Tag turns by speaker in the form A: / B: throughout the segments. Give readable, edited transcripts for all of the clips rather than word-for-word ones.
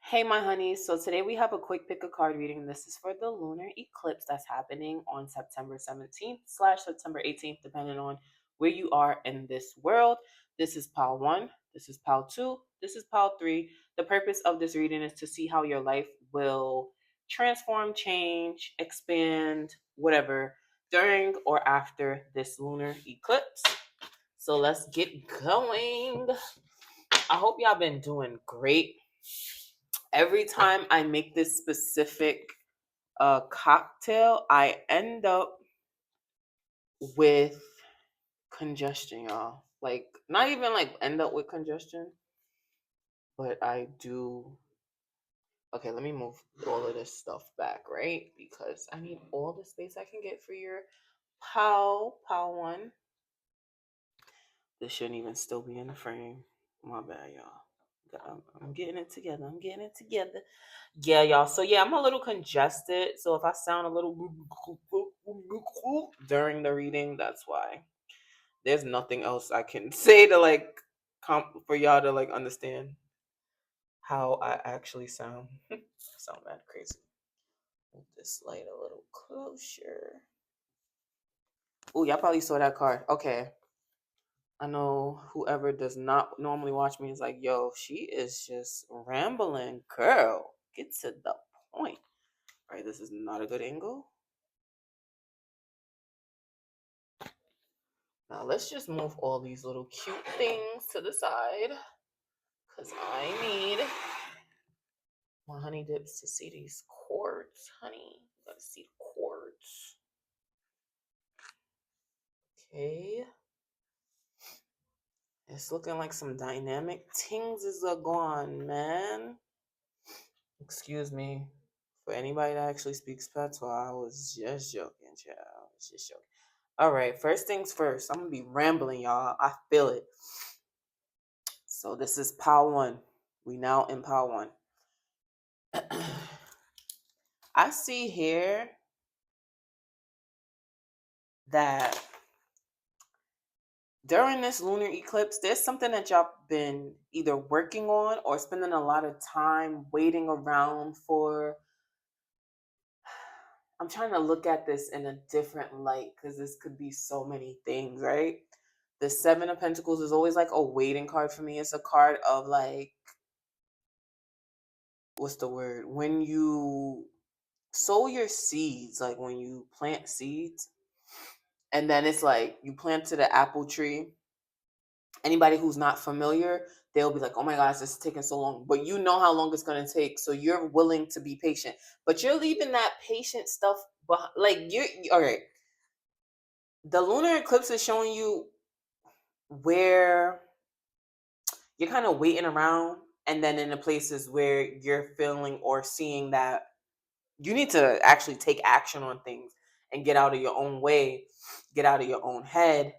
A: Hey, my honeys. So today we have a quick pick a card reading. This is for the lunar eclipse that's happening on September 17th / September 18th, depending on where you are in this world. This is pile one. This is pile two. This is pile three. The purpose of this reading is to see how your life will transform, change, expand, whatever, during or after this lunar eclipse. So let's get going. I hope y'all been doing great. Every time I make this specific cocktail, I end up with congestion, y'all. Like, not even like end up with congestion, but I do. Okay, let me move all of this stuff back, right? Because I need all the space I can get for your pal one. This shouldn't even still be in the frame. My bad, y'all. I'm getting it together. I'm getting it together. Yeah, y'all. So yeah, I'm a little congested. So if I sound a little during the reading, that's why. There's nothing else I can say to like for y'all to like understand how I actually sound. I sound mad crazy. Move this light a little closer. Oh, y'all probably saw that card. Okay. I know whoever does not normally watch me is like, yo, she is just rambling. Girl, get to the point. All right, this is not a good angle. Now let's just move all these little cute things to the side because I need my honey dips to see these cords, honey. You gotta see the cords. Okay. It's looking like some dynamic things is gone, man. Excuse me. For anybody that actually speaks patois, I was just joking, child. I was just joking. All right, first things first. I'm gonna be rambling, y'all. I feel it. So this is pile one. We now in pile one. I see here that during this lunar eclipse, there's something that y'all been either working on or spending a lot of time waiting around for. I'm trying to look at this in a different light because this could be so many things, right? The Seven of Pentacles is always like a waiting card for me. It's a card of like, what's the word? When you sow your seeds, like when you plant seeds, and then it's like you planted an apple tree. Anybody who's not familiar, they'll be like, oh my gosh, this is taking so long. But you know how long it's going to take. So you're willing to be patient. But you're leaving that patient stuff behind. Like, all right. The lunar eclipse is showing you where you're kind of waiting around. And then in the places where you're feeling or seeing that you need to actually take action on things and get out of your own way, get out of your own head.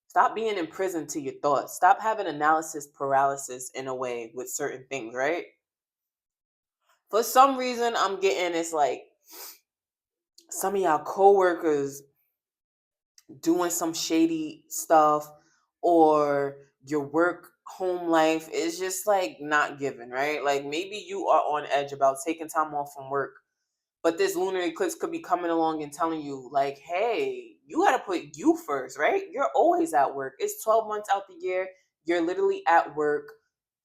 A: Stop being imprisoned to your thoughts. Stop having analysis paralysis in a way with certain things, right? For some reason, I'm getting it's like some of y'all coworkers doing some shady stuff, or your work home life is just like not given, right? Like maybe you are on edge about taking time off from work. But this lunar eclipse could be coming along and telling you, like, hey, you got to put you first, right? You're always at work. It's 12 months out the year. You're literally at work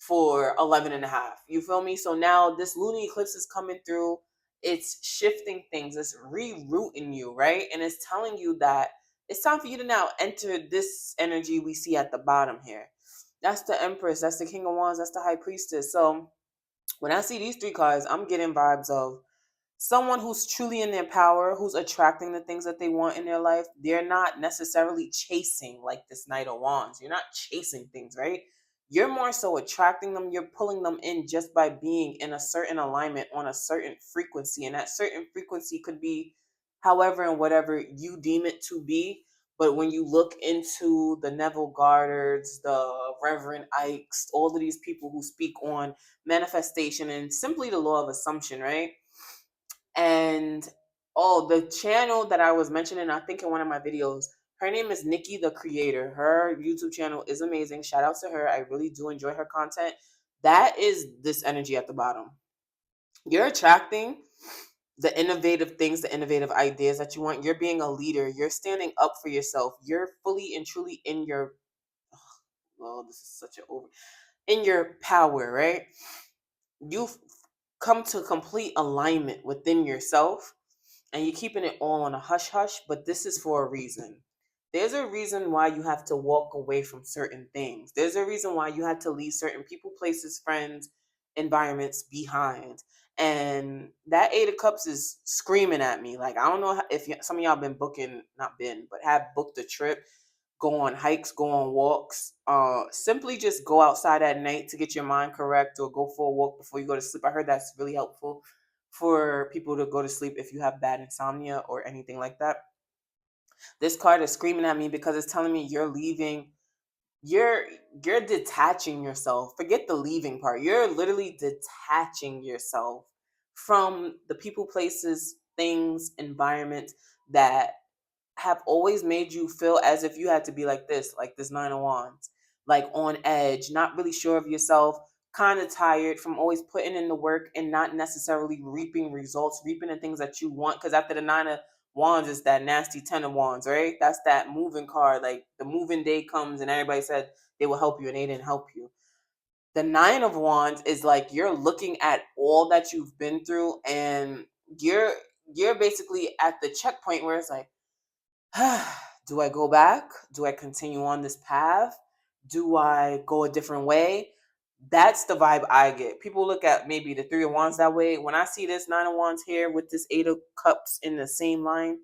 A: for 11 and a half. You feel me? So now this lunar eclipse is coming through. It's shifting things. It's rerouting you, right? And it's telling you that it's time for you to now enter this energy we see at the bottom here. That's the Empress. That's the King of Wands. That's the High Priestess. So when I see these three cards, I'm getting vibes of someone who's truly in their power, who's attracting the things that they want in their life. They're not necessarily chasing like this Knight of Wands. You're not chasing things, right? You're more so attracting them. You're pulling them in just by being in a certain alignment on a certain frequency. And that certain frequency could be however and whatever you deem it to be. But when you look into the Neville Gardards, the Reverend Ikes, all of these people who speak on manifestation and simply the law of assumption, right? And the channel that I was mentioning, I think in one of my videos, her name is Nikki the Creator. Her YouTube channel is amazing. Shout out to her. I really do enjoy her content. That is this energy at the bottom. You're attracting the innovative things, the innovative ideas that you want. You're being a leader. You're standing up for yourself. You're fully and truly in your, well, this is such an over, in your power, right? You've come to complete alignment within yourself, and you're keeping it all on a hush hush, but this is for a reason. There's a reason why you have to walk away from certain things. There's a reason why you had to leave certain people, places, friends, environments behind. And that 8 of Cups is screaming at me. Like, I don't know if some of y'all been booking, not been, but have booked a trip, go on hikes, go on walks. Simply just go outside at night to get your mind correct, or go for a walk before you go to sleep. I heard that's really helpful for people to go to sleep if you have bad insomnia or anything like that. This card is screaming at me because it's telling me you're leaving. You're you're detaching yourself. Forget the leaving part. You're literally detaching yourself from the people, places, things, environments that have always made you feel as if you had to be like this 9 of Wands, like on edge, not really sure of yourself, kind of tired from always putting in the work and not necessarily reaping results, reaping the things that you want. Because after the 9 of Wands is that nasty 10 of Wands, right? That's that moving card. Like the moving day comes and everybody said they will help you and they didn't help you. The 9 of Wands is like you're looking at all that you've been through, and you're you're basically at the checkpoint where it's like, do I go back? Do I continue on this path? Do I go a different way? That's the vibe I get. People look at maybe the 3 of Wands that way. When I see this 9 of Wands here with this 8 of Cups in the same line,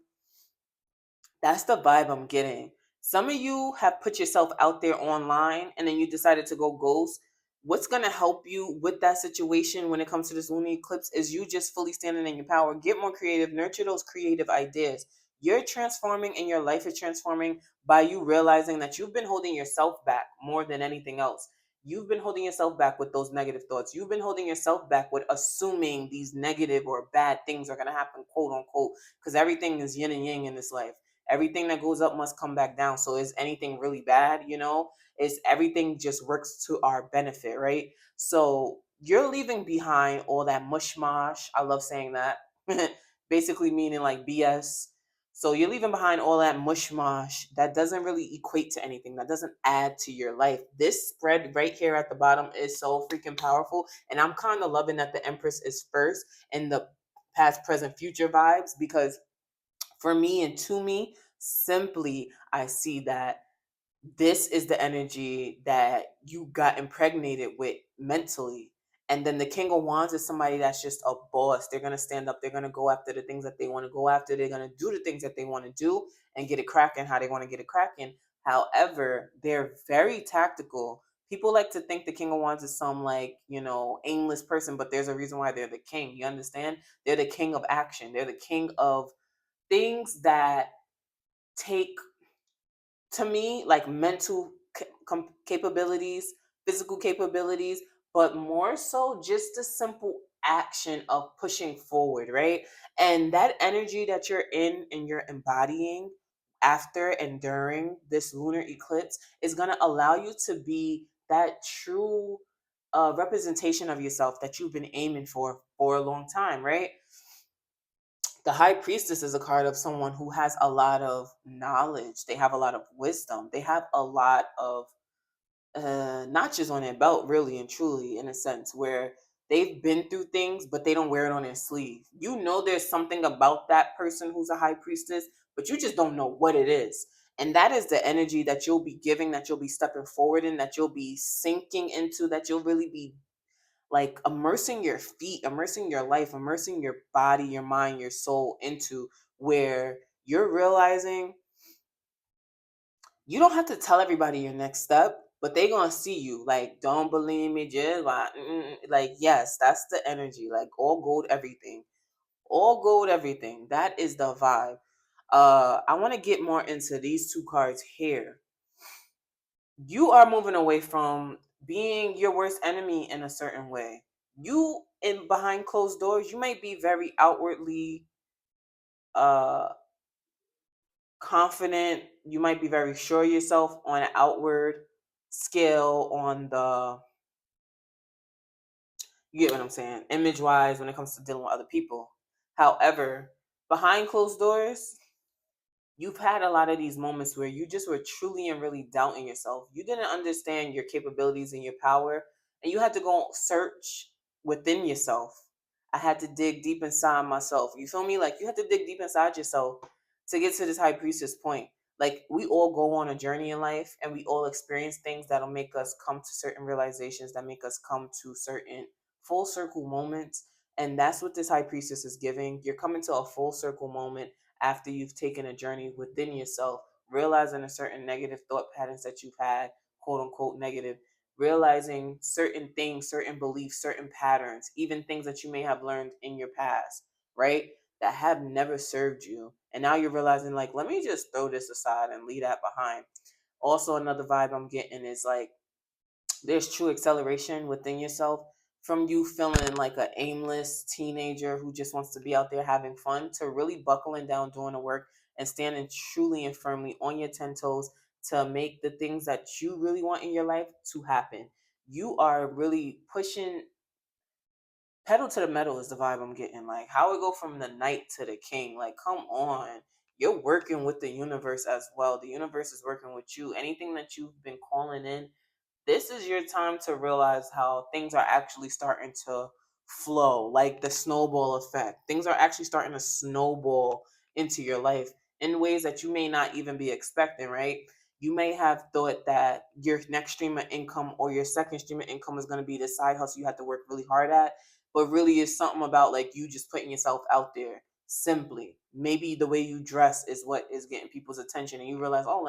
A: that's the vibe I'm getting. Some of you have put yourself out there online and then you decided to go ghost. What's going to help you with that situation when it comes to this lunar eclipse is you just fully standing in your power. Get more creative, nurture those creative ideas. You're transforming and your life is transforming by you realizing that you've been holding yourself back more than anything else. You've been holding yourself back with those negative thoughts. You've been holding yourself back with assuming these negative or bad things are going to happen, quote unquote, because everything is yin and yang in this life. Everything that goes up must come back down. So is anything really bad? Is everything just works to our benefit, right? So you're leaving behind all that mush mosh. I love saying that. Basically meaning like BS. So you're leaving behind all that mush mosh that doesn't really equate to anything, that doesn't add to your life. This spread right here at the bottom is so freaking powerful. And I'm kind of loving that the Empress is first in the past, present, future vibes, because for me and to me, simply, I see that this is the energy that you got impregnated with mentally. And then the King of Wands is somebody that's just a boss. They're going to stand up. They're going to go after the things that they want to go after. They're going to do the things that they want to do and get it cracking how they want to get it cracking. However, they're very tactical. People like to think the King of Wands is some aimless person, but there's a reason why they're the king. You understand? They're the king of action. They're the king of things that take, to me, like mental capabilities, physical capabilities, but more so just the simple action of pushing forward, right? And that energy that you're in and you're embodying after and during this lunar eclipse is going to allow you to be that true representation of yourself that you've been aiming for a long time, right? The High Priestess is a card of someone who has a lot of knowledge. They have a lot of wisdom. They have a lot of notches on their belt, really and truly, in a sense, where they've been through things, but they don't wear it on their sleeve. There's something about that person who's a High Priestess, but you just don't know what it is. And that is the energy that you'll be giving, that you'll be stepping forward in, that you'll be sinking into, that you'll really be like immersing your feet, immersing your life, immersing your body, your mind, your soul into, where you're realizing you don't have to tell everybody your next step, but they gonna see you. Like, don't believe me, just like, yes, that's the energy. Like, all gold, everything, all gold, everything. That is the vibe. I want to get more into these 2 cards here. You are moving away from being your worst enemy in a certain way. You, in behind closed doors, you might be very outwardly uh confident. You might be very sure of yourself on an outward scale, on the You get what I'm saying? Image wise, when it comes to dealing with other people. However, behind closed doors, you've had a lot of these moments where you just were truly and really doubting yourself. You didn't understand your capabilities and your power, and you had to go search within yourself. I had to dig deep inside myself. You feel me? Like you had to dig deep inside yourself to get to this high priestess point. Like we all go on a journey in life and we all experience things that'll make us come to certain realizations, that make us come to certain full circle moments. And that's what this high priestess is giving. You're coming to a full circle moment after you've taken a journey within yourself, realizing a certain negative thought patterns that you've had, quote unquote negative, realizing certain things, certain beliefs, certain patterns, even things that you may have learned in your past, right? That have never served you. And now you're realizing, like, let me just throw this aside and leave that behind. Also, another vibe I'm getting is like, there's true acceleration within yourself from you feeling like an aimless teenager who just wants to be out there having fun to really buckling down doing the work and standing truly and firmly on your 10 toes to make the things that you really want in your life to happen. You are really pushing pedal to the metal is the vibe I'm getting. Like how it go from the knight to the king. Like come on. You're working with the universe as well. The universe is working with you. Anything that you've been calling in, this is your time to realize how things are actually starting to flow, like the snowball effect. Things are actually starting to snowball into your life in ways that you may not even be expecting, right? You may have thought that your next stream of income or your second stream of income is going to be the side hustle you have to work really hard at, but really it's something about like you just putting yourself out there simply. Maybe the way you dress is what is getting people's attention, and you realize, oh,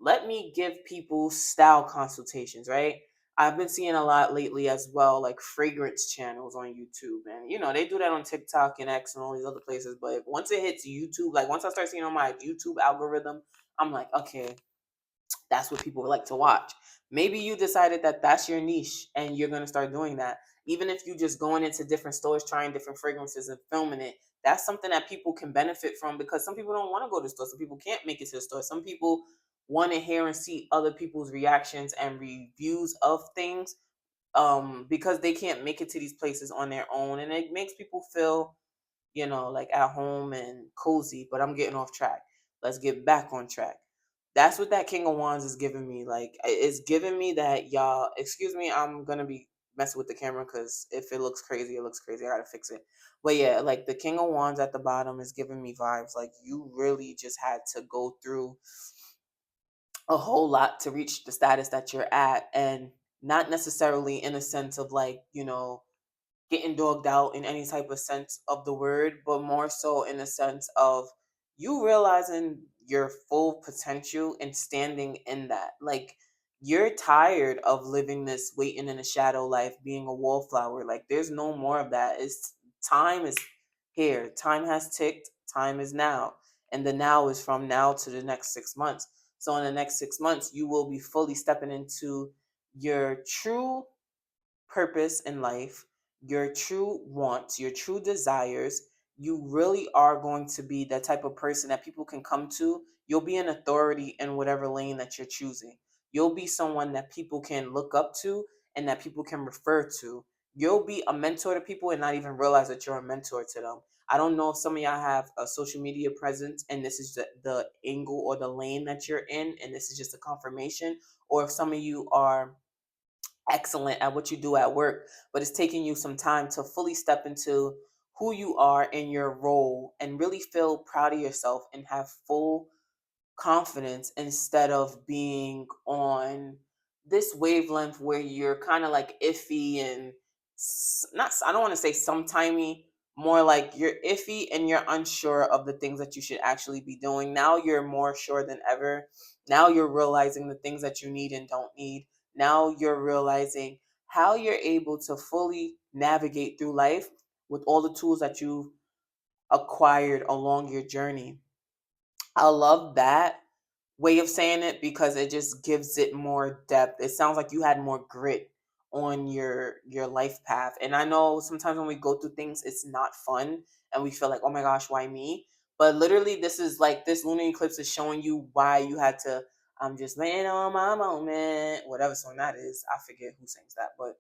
A: let me give people style consultations, right? I've been seeing a lot lately as well, like fragrance channels on YouTube. And, they do that on TikTok and X and all these other places. But once it hits YouTube, like once I start seeing on my YouTube algorithm, I'm like, okay, that's what people like to watch. Maybe you decided that that's your niche and you're going to start doing that. Even if you just going into different stores, trying different fragrances and filming it, that's something that people can benefit from because some people don't want to go to the store. Some people can't make it to the store. Some people want to hear and see other people's reactions and reviews of things because they can't make it to these places on their own. And it makes people feel like at home and cozy, but I'm getting off track. Let's get back on track. That's what that King of Wands is giving me. Like, it's giving me that, y'all, excuse me, I'm going to be messing with the camera because if it looks crazy, it looks crazy. I got to fix it. But yeah, like the King of Wands at the bottom is giving me vibes. Like, you really just had to go through a whole lot to reach the status that you're at. And not necessarily in a sense of like, getting dogged out in any type of sense of the word, but more so in the sense of you realizing your full potential and standing in that. Like you're tired of living this waiting in a shadow life, being a wallflower. Like there's no more of that. It's time is here. Time has ticked. Time is now. And the now is from now to the next 6 months. So in the next 6 months, you will be fully stepping into your true purpose in life, your true wants, your true desires. You really are going to be that type of person that people can come to. You'll be an authority in whatever lane that you're choosing. You'll be someone that people can look up to and that people can refer to. You'll be a mentor to people and not even realize that you're a mentor to them. I don't know if some of y'all have a social media presence and this is the angle or the lane that you're in, and this is just a confirmation, or if some of you are excellent at what you do at work, but it's taking you some time to fully step into who you are in your role and really feel proud of yourself and have full confidence instead of being on this wavelength where you're kind of like iffy and not, I don't want to say sometimey, more like you're iffy and you're unsure of the things that you should actually be doing. Now you're more sure than ever. Now you're realizing the things that you need and don't need. Now you're realizing how you're able to fully navigate through life with all the tools that you've acquired along your journey. I love that way of saying it because it just gives it more depth. It sounds like you had more grit on your life path. And I know sometimes when we go through things, it's not fun and we feel like, oh my gosh, why me? But literally, this is like this lunar eclipse is showing you why you had to. I'm just waiting on my moment. Whatever song that is, I forget who sings that, but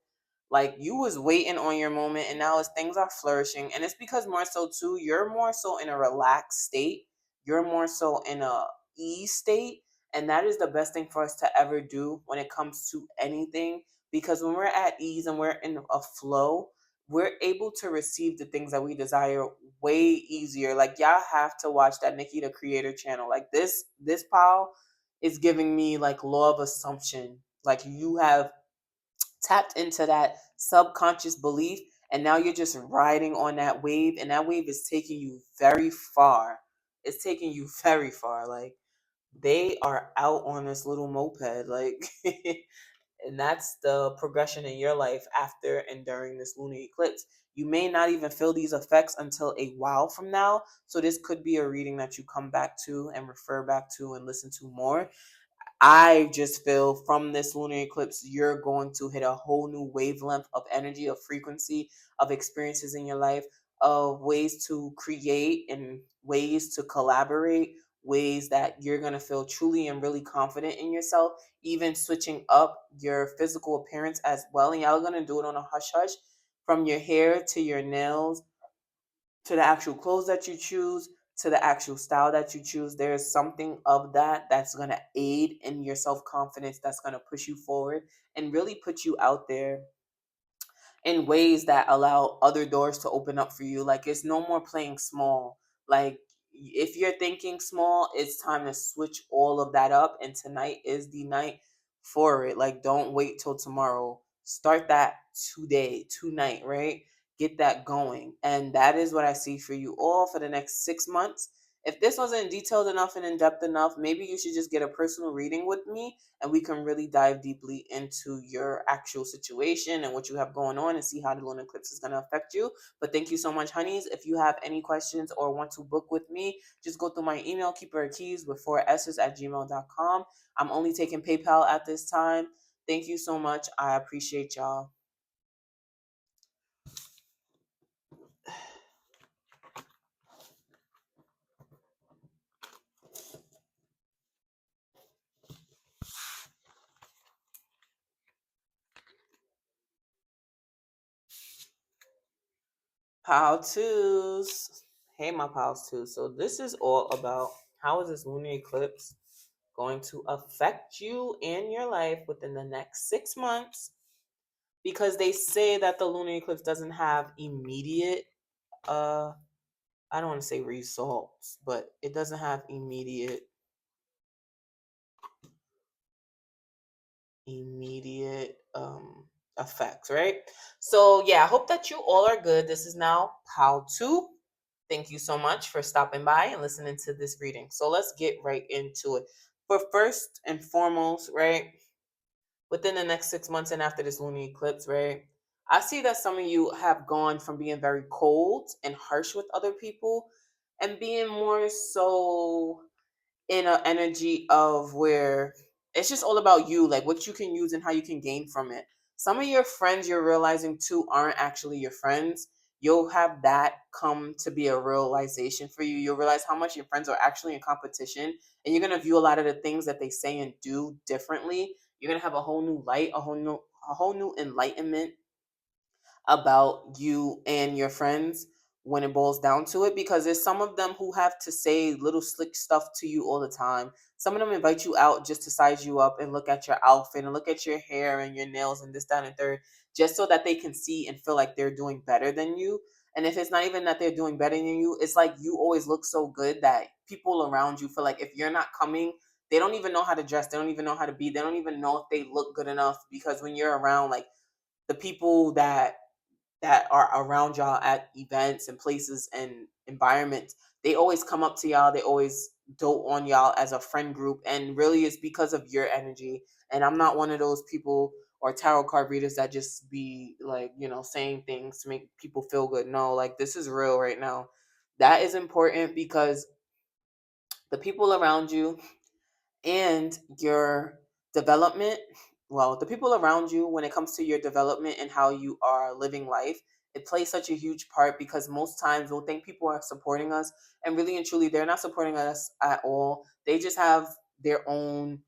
A: Like you was waiting on your moment, and now as things are flourishing, and it's because more so too, you're more so in a relaxed state. You're more so in a ease state, and that is the best thing for us to ever do when it comes to anything. Because when we're at ease and we're in a flow, we're able to receive the things that we desire way easier. Like y'all have to watch that Nikki the Creator channel. Like this pal is giving me like law of assumption. Like you have tapped into that subconscious belief, and now you're just riding on that wave, and that wave is taking you very far. It's taking you very far. Like they are out on this little moped, like and that's the progression in your life after and during this lunar eclipse. You may not even feel these effects until a while from now, so this could be a reading that you come back to and refer back to and listen to more. I just feel from this lunar eclipse, you're going to hit a whole new wavelength of energy, of frequency, of experiences in your life, of ways to create and ways to collaborate, ways that you're going to feel truly and really confident in yourself, even switching up your physical appearance as well. And y'all are going to do it on a hush hush, from your hair to your nails to the actual clothes that you choose, to the actual style that you choose. There's something of that that's going to aid in your self confidence, that's going to push you forward and really put you out there in ways that allow other doors to open up for you. Like it's no more playing small. Like if you're thinking small, it's time to switch all of that up. And tonight is the night for it. Like don't wait till tomorrow. Start that today, tonight, right? Get that going. And that is what I see for you all for the next 6 months. If this wasn't detailed enough and in depth enough, maybe you should just get a personal reading with me, and we can really dive deeply into your actual situation and what you have going on and see how the lunar eclipse is going to affect you. But thank you so much, honeys. If you have any questions or want to book with me, just go through my email, keeperofkeyssss with 4s's at gmail.com. I'm only taking PayPal at this time. Thank you so much. I appreciate y'all. Pal twos. Hey, my pals too. So this is all about how is this lunar eclipse going to affect you and your life within the next 6 months, because they say that the lunar eclipse doesn't have immediate uh I don't want to say results, but it doesn't have immediate effects, right? So yeah, I hope that you all are good. This is now how to. Thank you so much for stopping by and listening to this reading. So let's get right into it. For first and foremost, right, within the next 6 months and after this lunar eclipse, right, I see that some of you have gone from being very cold and harsh with other people and being more so in an energy of where it's just all about you, like what you can use and how you can gain from it. Some of your friends you're realizing too aren't actually your friends. You'll have that come to be a realization for you. You'll realize how much your friends are actually in competition, and you're gonna view a lot of the things that they say and do differently. You're gonna have a whole new light, a whole new enlightenment about you and your friends when it boils down to it, because there's some of them who have to say little slick stuff to you all the time. Some of them invite you out just to size you up and look at your outfit and look at your hair and your nails and this, that, and third, just so that they can see and feel like they're doing better than you. And if it's not even that they're doing better than you, it's like you always look so good that people around you feel like if you're not coming, they don't even know how to dress, they don't even know how to be, they don't even know if they look good enough, because when you're around like the people that are around y'all at events and places and environments, they always come up to y'all. They always dote on y'all as a friend group. And really it's because of your energy. And I'm not one of those people or tarot card readers that just be like, saying things to make people feel good. No, like this is real right now. That is important because the people around you and your development, well, the people around you, when it comes to your development and how you are living life, it plays such a huge part, because most times we'll think people are supporting us, and really and truly they're not supporting us at all. They just have their own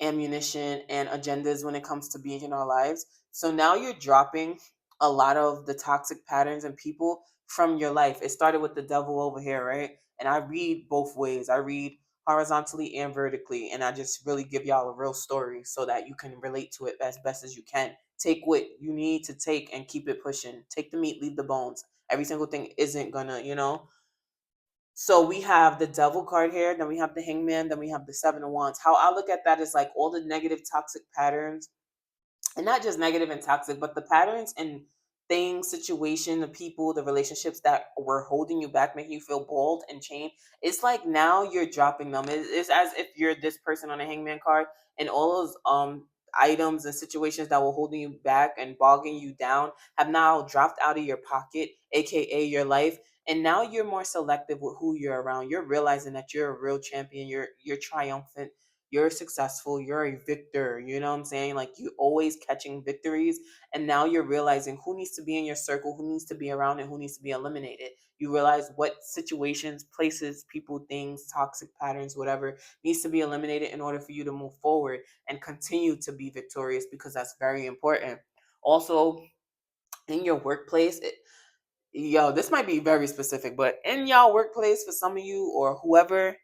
A: ammunition and agendas when it comes to being in our lives. So now you're dropping a lot of the toxic patterns and people from your life. It started with the devil over here, right? And I read both ways. I read horizontally and vertically, and I just really give y'all a real story so that you can relate to it as best as you can. Take what you need to take and keep it pushing. Take the meat, leave the bones. Every single thing isn't gonna, So we have the devil card here, then we have the hangman, then we have the seven of wands. How I look at that is like all the negative toxic patterns, and not just negative and toxic, but the patterns and things, situation, the people, the relationships that were holding you back, making you feel bold and chained. It's like now you're dropping them. It's as if you're this person on a hangman card, and all those items and situations that were holding you back and bogging you down have now dropped out of your pocket, aka your life. And now you're more selective with who you're around. You're realizing that you're a real champion. You're triumphant, you're successful, you're a victor, you know what I'm saying? Like you always catching victories, and now you're realizing who needs to be in your circle, who needs to be around, and who needs to be eliminated. You realize what situations, places, people, things, toxic patterns, whatever needs to be eliminated in order for you to move forward and continue to be victorious, because that's very important. Also, in your workplace, this might be very specific, but in y'all workplace, for some of you or whoever,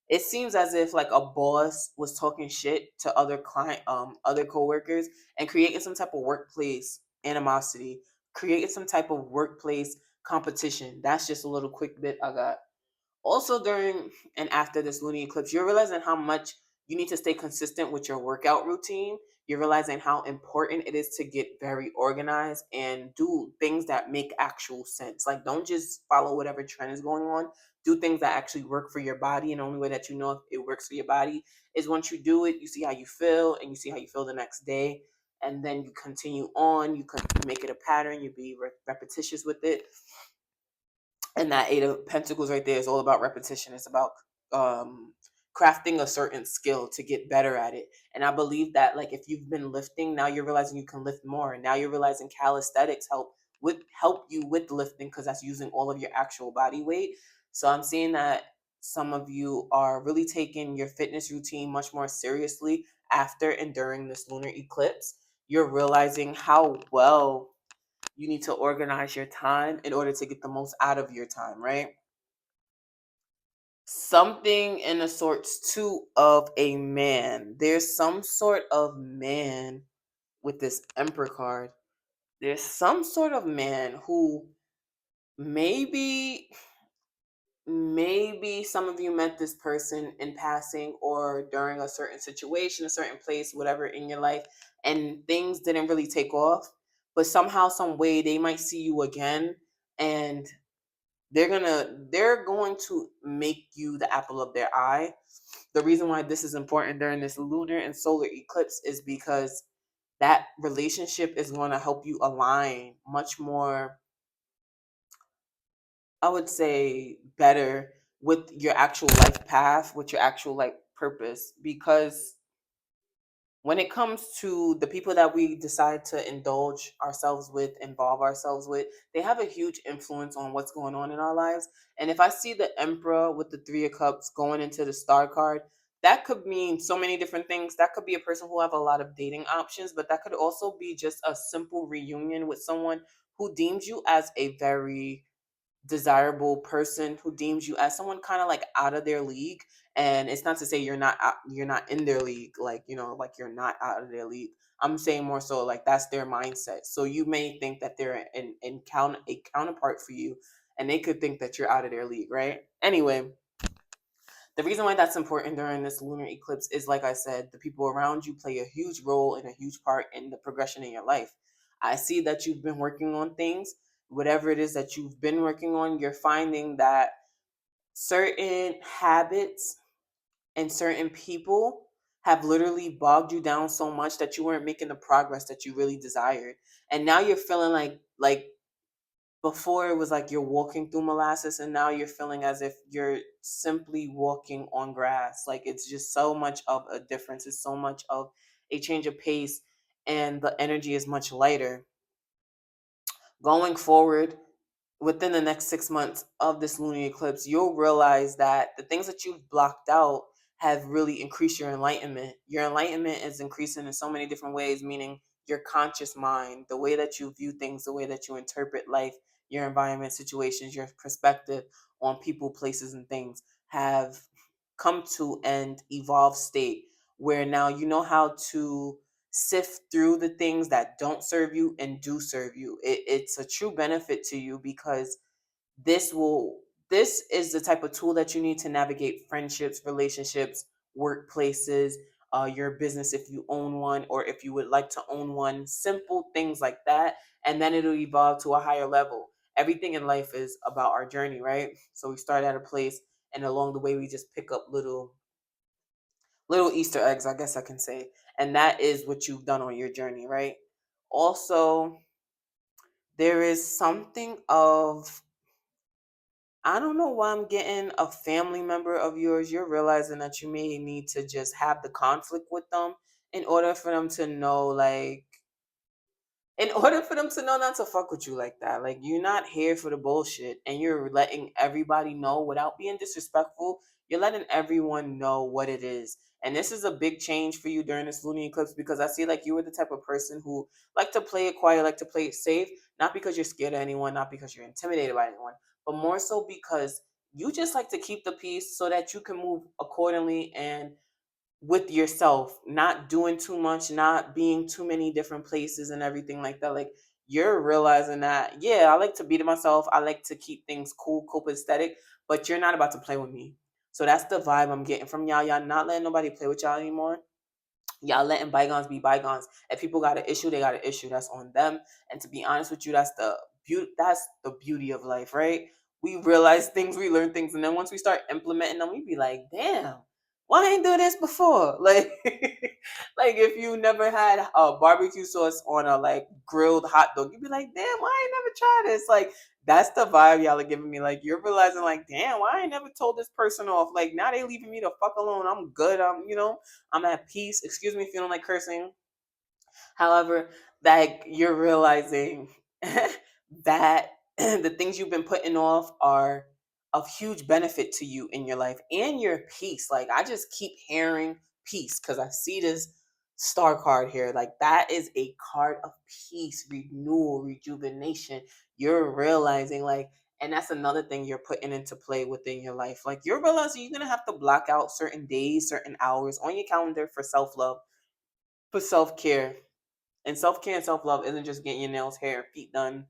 A: it seems as if like a boss was talking shit to other coworkers and creating some type of workplace animosity, creating some type of workplace competition. That's just a little quick bit I got. Also, during and after this lunar eclipse, you're realizing how much you need to stay consistent with your workout routine. You're realizing how important it is to get very organized and do things that make actual sense. Like, don't just follow whatever trend is going on. Do things that actually work for your body. And the only way that you know if it works for your body is once you do it, you see how you feel, and you see how you feel the next day. And then you continue on. You can make it a pattern. You be repetitious with it. And that eight of pentacles right there is all about repetition. It's about crafting a certain skill to get better at it. And I believe that, like, if you've been lifting, now you're realizing you can lift more, and now you're realizing calisthenics help you with lifting, because that's using all of your actual body weight. So I'm seeing that some of you are really taking your fitness routine much more seriously after and during this lunar eclipse. You're realizing how well you need to organize your time in order to get the most out of your time, right? Something in the sorts too of a man. There's some sort of man with this Emperor card. There's some sort of man who maybe maybe some of you met this person in passing or during a certain situation, a certain place, whatever in your life, and things didn't really take off, but somehow some way they might see you again, and they're going to make you the apple of their eye. The reason why this is important during this lunar and solar eclipse is because that relationship is going to help you align much more, I would say, better with your actual life path, with your actual like purpose. Because when it comes to the people that we decide to indulge ourselves with, involve ourselves with, they have a huge influence on what's going on in our lives. And if I see the Emperor with the Three of Cups going into the Star card, that could mean so many different things. That could be a person who have a lot of dating options, but that could also be just a simple reunion with someone who deems you as a very desirable person, who deems you as someone kind of like out of their league. And it's not to say you're not in their league, like, like you're not out of their league. I'm saying more so like that's their mindset. So you may think that they're a counterpart for you, and they could think that you're out of their league, right? Anyway, the reason why that's important during this lunar eclipse is, like I said, the people around you play a huge role and a huge part in the progression in your life. I see that you've been working on things. Whatever it is that you've been working on, you're finding that certain habits and certain people have literally bogged you down so much that you weren't making the progress that you really desired. And now you're feeling like before it was like you're walking through molasses, and now you're feeling as if you're simply walking on grass. Like, it's just so much of a difference. It's so much of a change of pace, and the energy is much lighter. Going forward, within the next 6 months of this lunar eclipse, you'll realize that the things that you've blocked out have really increased your enlightenment. Your enlightenment is increasing in so many different ways, meaning your conscious mind, the way that you view things, the way that you interpret life, your environment, situations, your perspective on people, places, and things have come to an evolved state where now you know how to sift through the things that don't serve you and do serve you. It's a true benefit to you because this will this is the type of tool that you need to navigate friendships, relationships, workplaces, your business if you own one or if you would like to own one, simple things like that, and then it'll evolve to a higher level. Everything in life is about our journey, right? So we start at a place, and along the way we just pick up little Easter eggs, I guess I can say, and that is what you've done on your journey, right? Also, there is something of, I don't know why I'm getting a family member of yours. You're realizing that you may need to just have the conflict with them in order for them to know, like, in order for them to know not to fuck with you like that. Like, you're not here for the bullshit, and you're letting everybody know without being disrespectful. You're letting everyone know what it is. And this is a big change for you during this lunar eclipse because I see like you were the type of person who like to play it quiet, like to play it safe, not because you're scared of anyone, not because you're intimidated by anyone, but more so because you just like to keep the peace so that you can move accordingly and with yourself, not doing too much, not being too many different places and everything like that. Like, you're realizing that, yeah, I like to be to myself. I like to keep things cool, copacetic, but you're not about to play with me. So that's the vibe I'm getting from y'all. Y'all not letting nobody play with y'all anymore. Y'all letting bygones be bygones. If people got an issue, they got an issue. That's on them. And to be honest with you, that's the beauty. That's the beauty of life, right? We realize things, we learn things, and then once we start implementing them, we be like, damn, why I ain't do this before? Like, like if you never had a barbecue sauce on a like grilled hot dog, you'd be like, damn, why I ain't never tried this? Like, that's the vibe y'all are giving me. Like, you're realizing, like, damn, why I ain't never told this person off? Like, now they leaving me the fuck alone. I'm good. I'm at peace. Excuse me if you don't like cursing. However, that you're realizing that the things you've been putting off are of huge benefit to you in your life and your peace. Like, I just keep hearing peace because I see this star card here. Like, that is a card of peace, renewal, rejuvenation. You're realizing, like, and that's another thing you're putting into play within your life. Like, you're realizing you're going to have to block out certain days, certain hours on your calendar for self love, for self care. And self care and self love isn't just getting your nails, hair, feet done,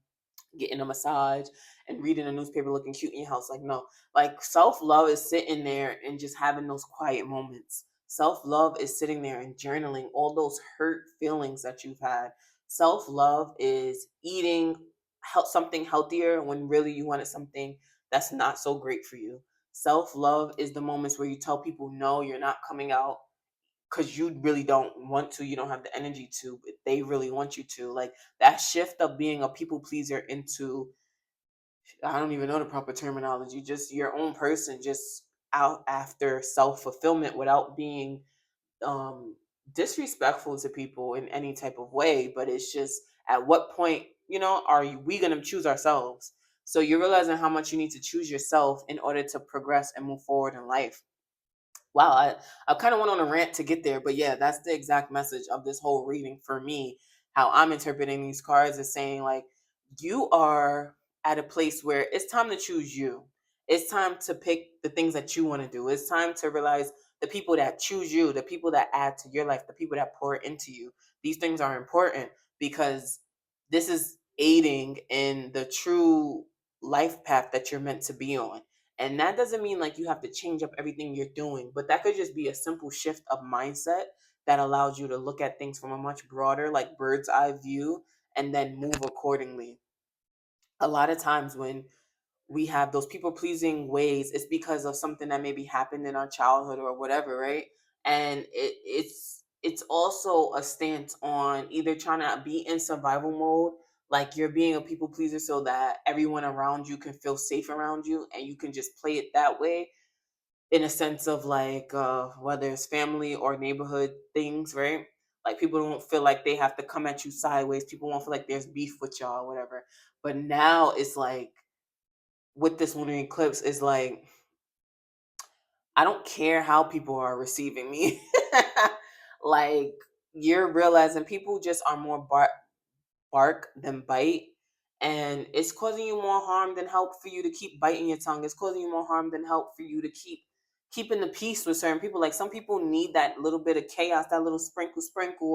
A: getting a massage, and reading a newspaper looking cute in your house. Like, no, like self love is sitting there and just having those quiet moments. Self love is sitting there and journaling all those hurt feelings that you've had. Self love is eating something healthier when really you wanted something that's not so great for you. Self love is the moments where you tell people, no, you're not coming out because you really don't want to, you don't have the energy to, but they really want you to. Like, that shift of being a people pleaser into, I don't even know the proper terminology, just your own person, just out after self fulfillment without being um disrespectful to people in any type of way. But it's just, at what point, we gonna choose ourselves? So you're realizing how much you need to choose yourself in order to progress and move forward in life. Wow, I kind of went on a rant to get there, but yeah, that's the exact message of this whole reading for me. How I'm interpreting these cards is saying, like, you are at a place where it's time to choose you. It's time to pick the things that you want to do. It's time to realize the people that choose you, the people that add to your life, the people that pour into you. These things are important because this is aiding in the true life path that you're meant to be on. And that doesn't mean like you have to change up everything you're doing, but that could just be a simple shift of mindset that allows you to look at things from a much broader, like bird's eye view, and then move accordingly. A lot of times when we have those people pleasing ways, it's because of something that maybe happened in our childhood or whatever, right? And it's also a stance on either trying to be in survival mode, like you're being a people pleaser so that everyone around you can feel safe around you and you can just play it that way, in a sense of like whether it's family or neighborhood things, right? Like, people don't feel like they have to come at you sideways, people won't feel like there's beef with y'all or whatever. But now it's like, with this lunar eclipse, is like, I don't care how people are receiving me. Like, you're realizing people just are more bark than bite. And it's causing you more harm than help for you to keep biting your tongue. It's causing you more harm than help for you to keep keeping the peace with certain people. Like some people need that little bit of chaos, that little sprinkle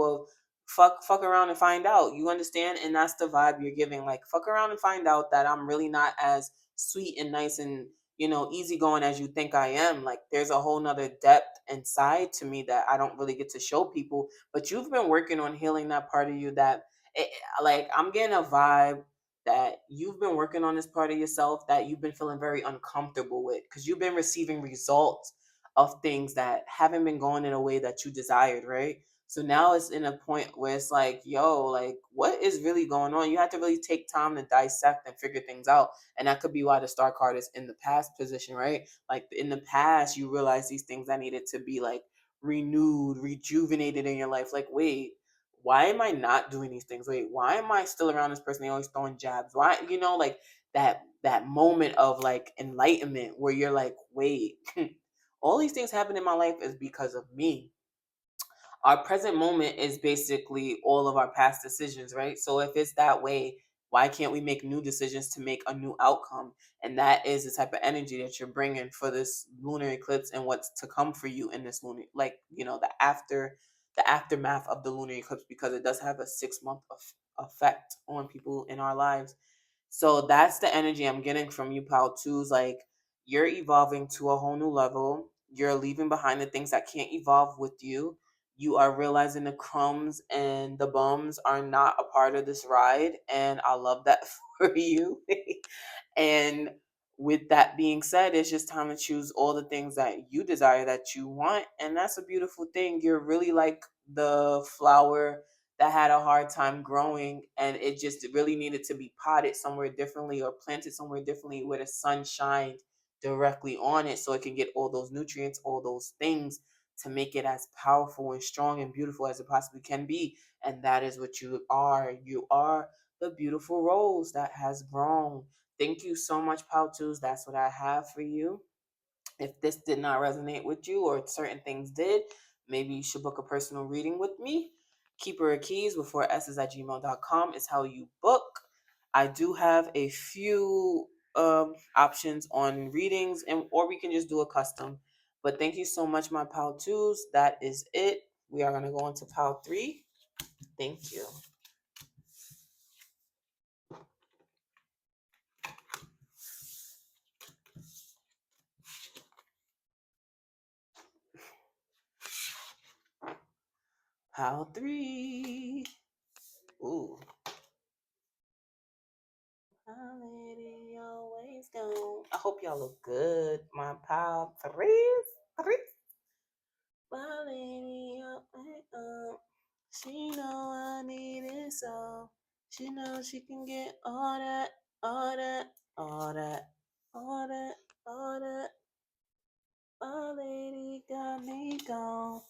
A: of fuck around and find out. You understand? And that's the vibe you're giving. Like fuck around and find out that I'm really not as sweet and nice and easygoing as you think I am. Like there's a whole nother depth and side to me that I don't really get to show people. But you've been working on healing that part of you that it, like I'm getting a vibe that you've been working on this part of yourself that you've been feeling very uncomfortable with because you've been receiving results of things that haven't been going in a way that you desired, right? So now it's in a point where it's like, yo, like what is really going on? You have to really take time to dissect and figure things out. And that could be why the star card is in the past position, right? Like in the past, you realize these things that needed to be like renewed, rejuvenated in your life. Like, wait, why am I not doing these things? Wait, why am I still around this person? They always throwing jabs. Why, like that moment of like enlightenment where you're like, wait, all these things happen in my life is because of me. Our present moment is basically all of our past decisions, right? So if it's that way, why can't we make new decisions to make a new outcome? And that is the type of energy that you're bringing for this lunar eclipse and what's to come for you in this lunar, like the aftermath of the lunar eclipse, because it does have a 6 month effect on people in our lives. So that's the energy I'm getting from you, pal. Two's like you're evolving to a whole new level. You're leaving behind the things that can't evolve with you. You are realizing the crumbs and the bums are not a part of this ride. And I love that for you. And with that being said, it's just time to choose all the things that you desire, that you want. And that's a beautiful thing. You're really like the flower that had a hard time growing and it just really needed to be potted somewhere differently or planted somewhere differently where the sun shined directly on it so it can get all those nutrients, all those things to make it as powerful and strong and beautiful as it possibly can be. And that is what you are. You are the beautiful rose that has grown. Thank you so much, Powtoos. That's what I have for you. If this did not resonate with you or certain things did, maybe you should book a personal reading with me. Keeper of Keys with 4s's at gmail.com is how you book. I do have a few options on readings, and or we can just do a custom. But thank you so much, my pal twos. That is it. We are going to go into pal 3. Thank you. Pal 3. Ooh. My lady always gone. I hope y'all look good. My pal Therese. Therese. My lady always gone. She know I need it so. She knows she can get all that, all that, all that, all that, all that. My lady got me gone.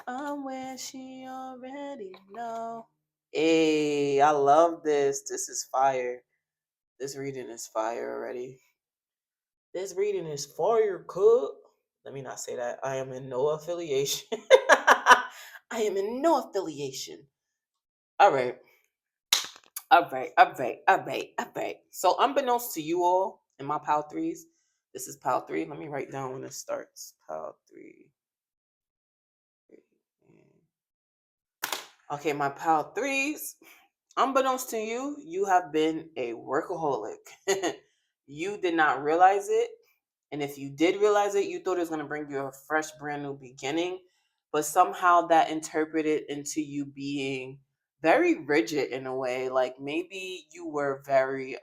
A: I'm where she already know. Hey, I love this. This is fire. This reading is fire already. This reading is fire, cook. Let me not say that. I am in no affiliation. I am in no affiliation. All right. All right. All right. All right. All right. So, unbeknownst to you all in my PAL 3s, this is PAL 3. Let me write down when it starts. PAL 3. Okay, my PAL 3s. Unbeknownst to you, you have been a workaholic. You did not realize it. And if you did realize it, you thought it was going to bring you a fresh, brand new beginning. But somehow that interpreted into you being very rigid in a way. Like maybe you were very,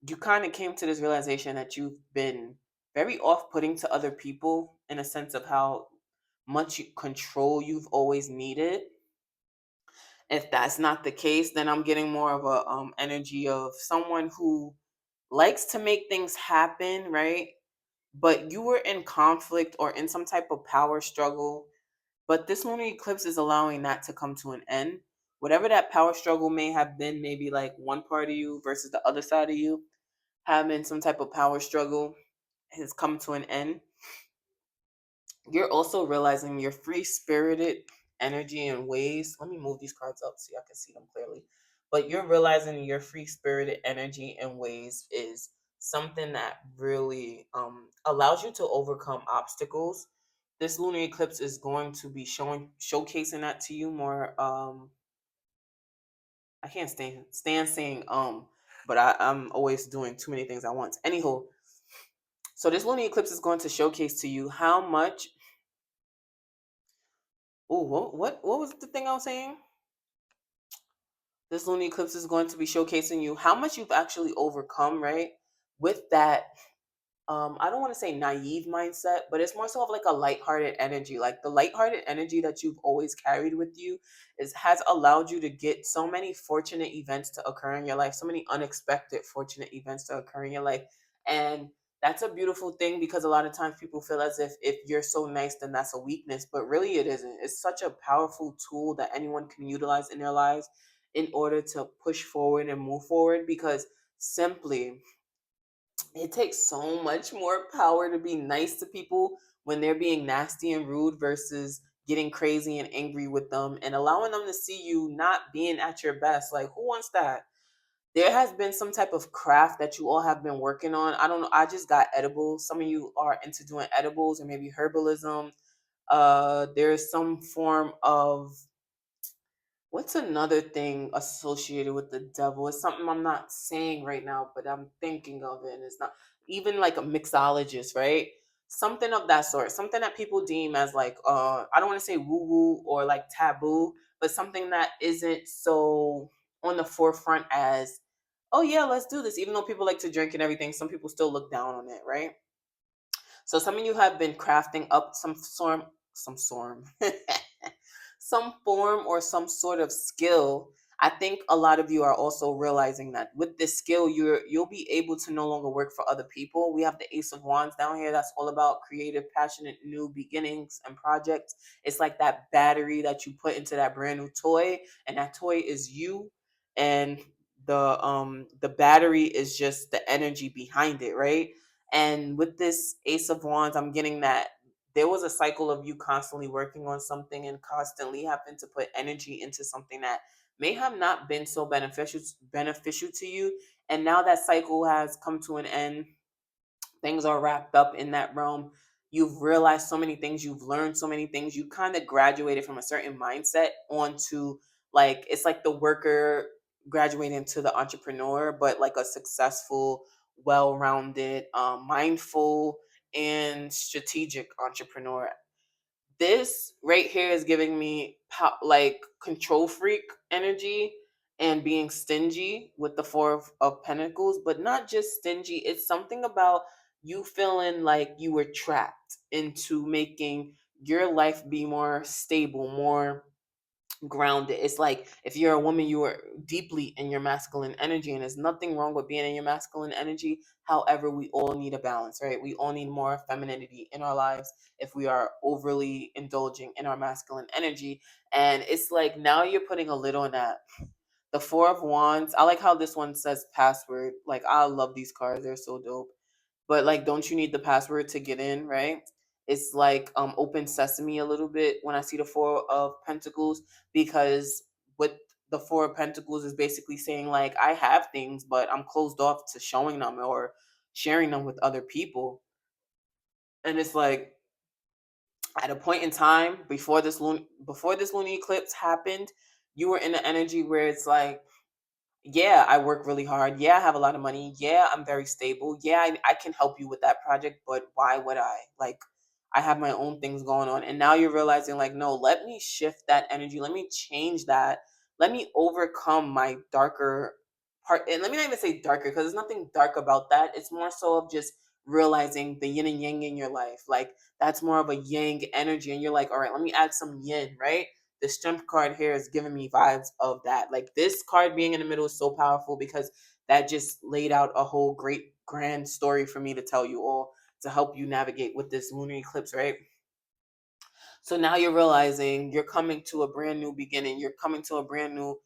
A: you kind of came to this realization that you've been very off putting to other people in a sense of how much control you've always needed. If that's not the case, then I'm getting more of a energy of someone who likes to make things happen, right? But you were in conflict or in some type of power struggle. But this lunar eclipse is allowing that to come to an end. Whatever that power struggle may have been, maybe like one part of you versus the other side of you, having some type of power struggle has come to an end. You're also realizing you're free spirited energy in ways. Let me move these cards up so I can see them clearly. But you're realizing your free spirited energy in ways is something that really allows you to overcome obstacles. This lunar eclipse is going to be showcasing that to you more. I can't stand saying but I'm always doing too many things at once. Anywho, so this lunar eclipse is going to showcase to you how much. Oh, what was the thing I was saying? This lunar eclipse is going to be showcasing you how much you've actually overcome, right? With that I don't want to say naive mindset, but it's more so of like a lighthearted energy. Like the lighthearted energy that you've always carried with you has allowed you to get so many fortunate events to occur in your life, so many unexpected fortunate events to occur in your life. And that's a beautiful thing because a lot of times people feel as if you're so nice, then that's a weakness. But really it isn't. It's such a powerful tool that anyone can utilize in their lives in order to push forward and move forward because simply it takes so much more power to be nice to people when they're being nasty and rude versus getting crazy and angry with them and allowing them to see you not being at your best. Like, who wants that? There has been some type of craft that you all have been working on. I don't know. I just got edibles. Some of you are into doing edibles or maybe herbalism. There's some form of what's another thing associated with the devil? It's something I'm not saying right now, but I'm thinking of it. And it's not even like a mixologist, right? Something of that sort. Something that people deem as like I don't want to say woo-woo or like taboo, but something that isn't so on the forefront as, oh yeah, let's do this. Even though people like to drink and everything, some people still look down on it, right? So some of you have been crafting up some some form or some sort of skill. I think a lot of you are also realizing that with this skill, you'll be able to no longer work for other people. We have the Ace of Wands down here. That's all about creative, passionate, new beginnings and projects. It's like that battery that you put into that brand new toy, and that toy is you, and the battery is just the energy behind it, right? And with this Ace of Wands, I'm getting that there was a cycle of you constantly working on something and constantly having to put energy into something that may have not been so beneficial to you. And now that cycle has come to an end, things are wrapped up in that realm. You've realized so many things, you've learned so many things, you kind of graduated from a certain mindset onto like it's like the worker graduating to the entrepreneur, but like a successful, well-rounded, mindful and strategic entrepreneur. This right here is giving me like control freak energy and being stingy with the Four of Pentacles, but not just stingy. It's something about you feeling like you were trapped into making your life be more stable, more grounded. It's like if you're a woman, you are deeply in your masculine energy, and there's nothing wrong with being in your masculine energy. However, we all need a balance, right? We all need more femininity in our lives if we are overly indulging in our masculine energy. And it's like now you're putting a lid on that. The Four of Wands, I like how this one says password. Like, I love these cards, they're so dope. But like, don't you need the password to get in, right? It's like open sesame a little bit when I see the Four of Pentacles, because what the Four of Pentacles is basically saying, like, I have things, but I'm closed off to showing them or sharing them with other people. And it's like at a point in time before this lunar eclipse happened, you were in the energy where it's like, yeah, I work really hard. Yeah, I have a lot of money. Yeah, I'm very stable. Yeah, I can help you with that project, but why would I? Like, I have my own things going on. And now you're realizing, like, no, let me shift that energy. Let me change that. Let me overcome my darker part. And let me not even say darker because there's nothing dark about that. It's more so of just realizing the yin and yang in your life. Like, that's more of a yang energy. And you're like, all right, let me add some yin, right? The strength card here is giving me vibes of that. Like this card being in the middle is so powerful because that just laid out a whole great grand story for me to tell you all to help you navigate with this lunar eclipse, right? So now you're realizing you're coming to a brand new beginning. You're coming to a brand new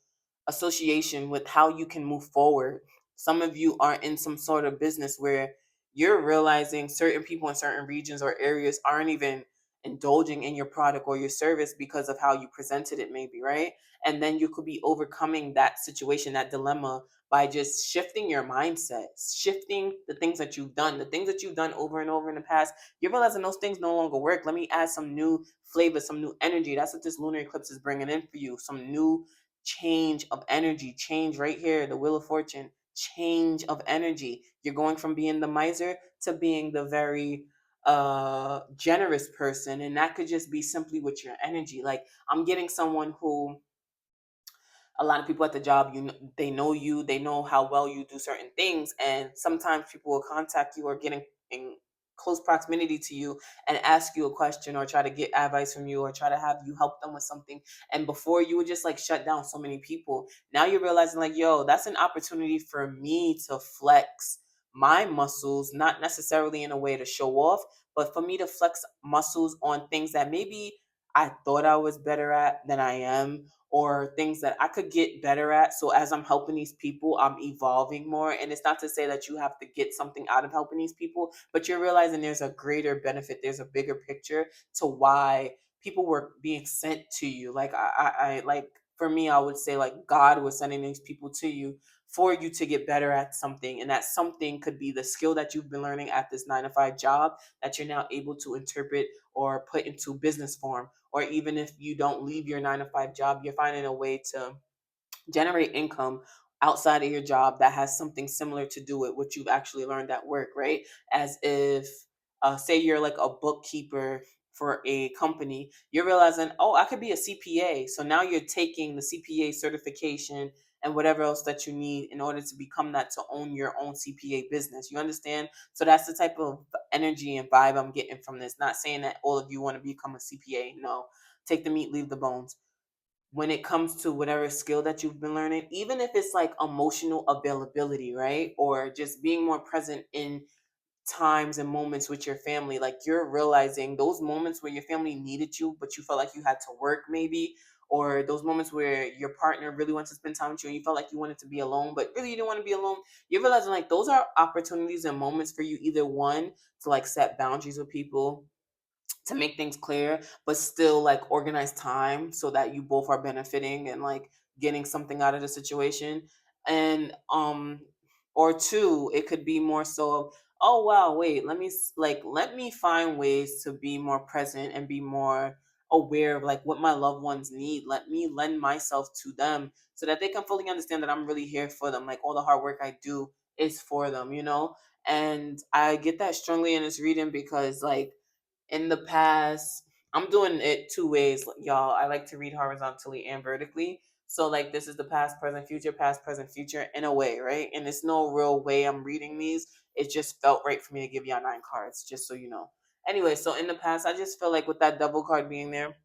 A: association with how you can move forward. Some of you are in some sort of business where you're realizing certain people in certain regions or areas aren't even indulging in your product or your service because of how you presented it, maybe, right? And then you could be overcoming that situation, that dilemma, by just shifting your mindset, shifting the things that you've done, the things that you've done over and over in the past. You're realizing those things no longer work. Let me add some new flavor, some new energy. That's what this lunar eclipse is bringing in for you. Some new change of energy, change right here, the Wheel of Fortune, change of energy. You're going from being the miser to being the very generous person. And that could just be simply with your energy. Like, I'm getting someone who, a lot of people at the job, they know you, they know how well you do certain things, and sometimes people will contact you or get in close proximity to you and ask you a question or try to get advice from you or try to have you help them with something. And before, you would just like shut down so many people. Now you're realizing, like, yo, that's an opportunity for me to flex my muscles, not necessarily in a way to show off, but for me to flex muscles on things that maybe I thought I was better at than I am, or things that I could get better at. So as I'm helping these people, I'm evolving more. And it's not to say that you have to get something out of helping these people, but you're realizing there's a greater benefit, there's a bigger picture to why people were being sent to you. Like I like, for me, I would say, like, God was sending these people to you for you to get better at something. And that something could be the skill that you've been learning at this 9 to 5 job that you're now able to interpret or put into business form. Or even if you don't leave your 9 to 5 job, you're finding a way to generate income outside of your job that has something similar to do with what you've actually learned at work, right? As if, say, you're like a bookkeeper for a company, you're realizing, oh, I could be a CPA. So now you're taking the CPA certification and whatever else that you need in order to become that, to own your own CPA business. You understand? So that's the type of energy and vibe I'm getting from this. Not saying that all of you want to become a CPA. No, take the meat, leave the bones. When it comes to whatever skill that you've been learning, even if it's like emotional availability, right? Or just being more present in times and moments with your family, like, you're realizing those moments where your family needed you, but you felt like you had to work, maybe, or those moments where your partner really wants to spend time with you and you felt like you wanted to be alone, but really you didn't want to be alone. You're realizing, like, those are opportunities and moments for you, either one, to like set boundaries with people, to make things clear, but still like organize time so that you both are benefiting and like getting something out of the situation. And or two, it could be more so of, oh wow, wait, let me find ways to be more present and be more aware of like what my loved ones need. Let me lend myself to them so that they can fully understand that I'm really here for them. Like, all the hard work I do is for them, you know? And I get that strongly in this reading because, like, in the past, I'm doing it two ways, y'all. I like to read horizontally and vertically. So, like, this is the past, present, future in a way, right? And it's no real way I'm reading these. It just felt right for me to give y'all 9 cards, just so you know. Anyway, so in the past, I just feel like with that double card being there,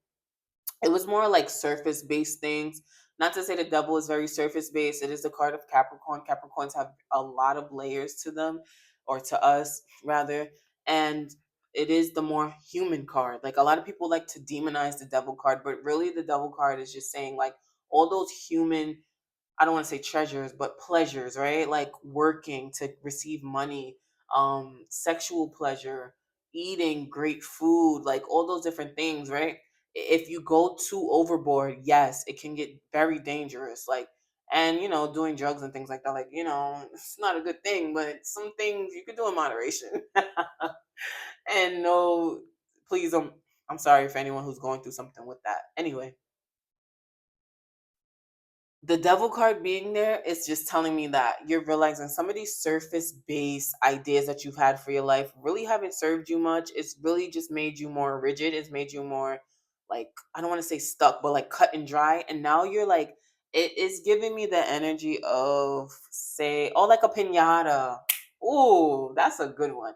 A: it was more like surface based things. Not to say the devil is very surface based. It is the card of Capricorn. Capricorns have a lot of layers to them, or to us rather. And it is the more human card. Like, a lot of people like to demonize the devil card, but really the devil card is just saying, like, all those human, I don't want to say treasures, but pleasures, right? Like working to receive money, sexual pleasure, eating great food, like all those different things, right? If you go too overboard, yes, it can get very dangerous. Like, and doing drugs and things like that, like, it's not a good thing, but some things you can do in moderation. And no, please, I'm sorry for anyone who's going through something with that. Anyway, the devil card being there is just telling me that you're realizing some of these surface based ideas that you've had for your life really haven't served you much. It's really just made you more rigid. It's made you more, like, I don't want to say stuck, but like cut and dry. And now you're like, it is giving me the energy of, say, oh, like a pinata. Ooh, that's a good one.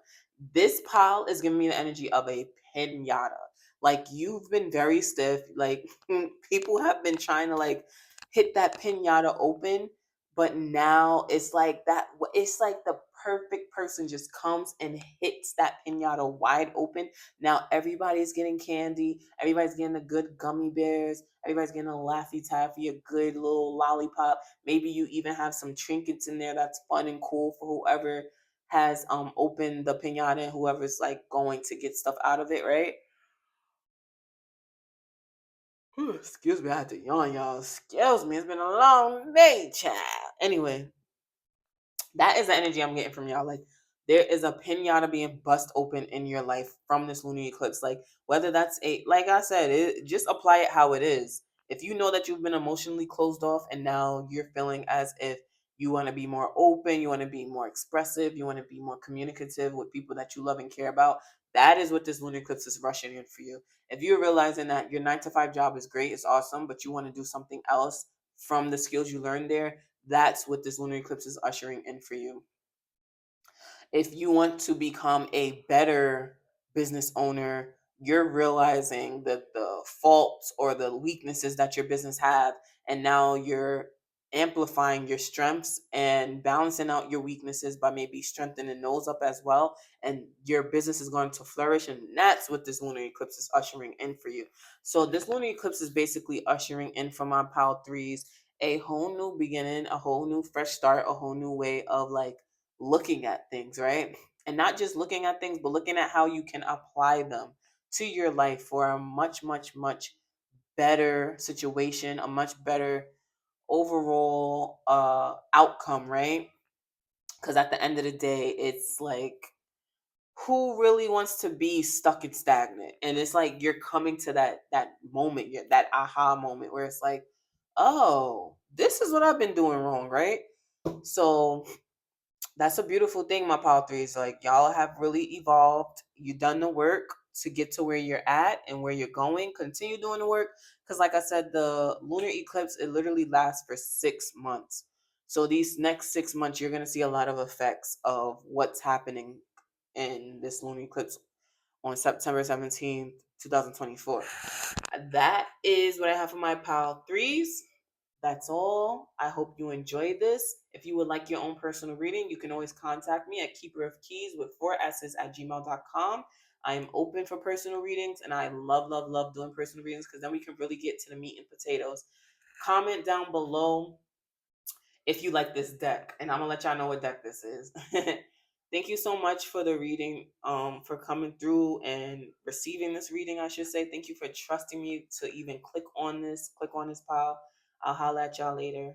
A: This pile is giving me the energy of a pinata. Like, you've been very stiff. Like, people have been trying to like hit that pinata open, but now it's like that, it's like the perfect person just comes and hits that pinata wide open. Now everybody's getting candy, everybody's getting a good gummy bears, everybody's getting a laffy taffy, a good little lollipop. Maybe you even have some trinkets in there that's fun and cool for whoever has opened the pinata and whoever's like going to get stuff out of it, right? Excuse me, I had to yawn, y'all. Excuse me, it's been a long day, child. Anyway, that is the energy I'm getting from y'all. Like, there is a pinata being bust open in your life from this lunar eclipse. Like, whether that's like I said, just apply it how it is. If you know that you've been emotionally closed off and now you're feeling as if you want to be more open, you want to be more expressive, you want to be more communicative with people that you love and care about, that is what this lunar eclipse is rushing in for you. If you're realizing that your 9 to 5 job is great, it's awesome, but you want to do something else from the skills you learned there, that's what this lunar eclipse is ushering in for you. If you want to become a better business owner, you're realizing that the faults or the weaknesses that your business have, and now you're amplifying your strengths and balancing out your weaknesses by maybe strengthening those up as well, and your business is going to flourish. And that's what this lunar eclipse is ushering in for you. So this lunar eclipse is basically ushering in for my pile threes a whole new beginning, a whole new fresh start, a whole new way of like looking at things, right? And not just looking at things, but looking at how you can apply them to your life for a much, much, much better situation, a much better overall outcome, right? Because at the end of the day, it's like, who really wants to be stuck and stagnant? And it's like you're coming to that moment, that aha moment where it's like, oh, this is what I've been doing wrong, right? So that's a beautiful thing, my power threes. Like, y'all have really evolved. You done the work to get to where you're at and where you're going. Continue doing the work. Because like I said, the lunar eclipse, it literally lasts for 6 months. So these next 6 months, you're gonna see a lot of effects of what's happening in this lunar eclipse on September 17th, 2024. That is what I have for my pile threes. That's all. I hope you enjoyed this. If you would like your own personal reading, you can always contact me at keeperofkeyssss with 4 S's at gmail.com. I am open for personal readings, and I love, love, love doing personal readings because then we can really get to the meat and potatoes. Comment down below if you like this deck, and I'm gonna let y'all know what deck this is. Thank you so much for the reading, for coming through and receiving this reading, I should say. Thank you for trusting me to even click on this pile. I'll holla at y'all later.